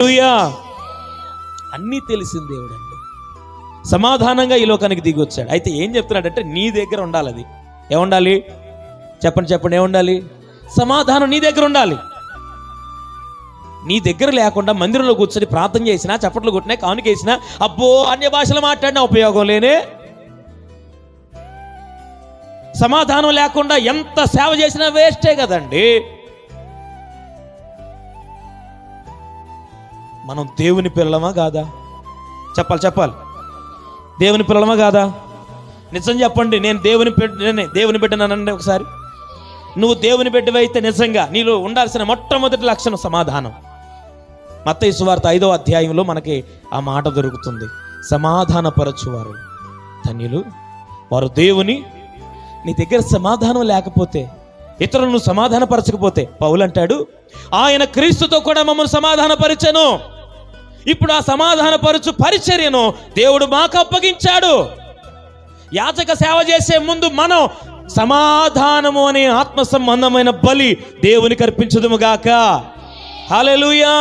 హల్లెలూయా. అన్నీ తెలిసిన దేవుడు అండి. సమాధానంగా ఈ లోకానికి దిగి వచ్చాడు. అయితే ఏం చెప్తున్నాడంటే నీ దగ్గర ఉండాలి. అది ఏముండాలి చెప్పండి, ఏముండాలి? సమాధానం నీ దగ్గర ఉండాలి. నీ దగ్గర లేకుండా మందిరంలో కూర్చొని ప్రార్థన చేసినా, చప్పట్లు కొట్టినా, కానుకేసినా, అబ్బో అన్య భాషలు మాట్లాడినా ఉపయోగం లేనే. సమాధానం లేకుండా ఎంత సేవ చేసినా వేస్టే కదండి. మనం దేవుని పిల్లలమా కాదా? చెప్పాలి. దేవుని పిల్లలమా కాదా? నిజం చెప్పండి. నేను దేవుని బిడ్డనండి. ఒకసారి నువ్వు దేవుని బిడ్డవైతే నిజంగా నీలో ఉండాల్సిన మొట్టమొదటి లక్షణం సమాధానం. మత్తయి సువార్త 5వ అధ్యాయంలో మనకి ఆ మాట దొరుకుతుంది. సమాధానపరచువారు ధన్యులు, వారు దేవుని. నీ దగ్గర సమాధానం లేకపోతే, ఇతరులను సమాధానపరచకపోతే, పౌలు అంటాడు ఆయన క్రీస్తుతో కూడా మమ్మల్ని సమాధానపరిచెను. ఇప్పుడు ఆ సమాధానపరచు పరిచర్యను దేవుడు మాకు అప్పగించాడు. యాజక సేవ చేసే ముందు మనం సమాధానము అనే ఆత్మ సంబంధమైన బలి దేవునికి అర్పించుదుము గాక. హల్లెలూయా.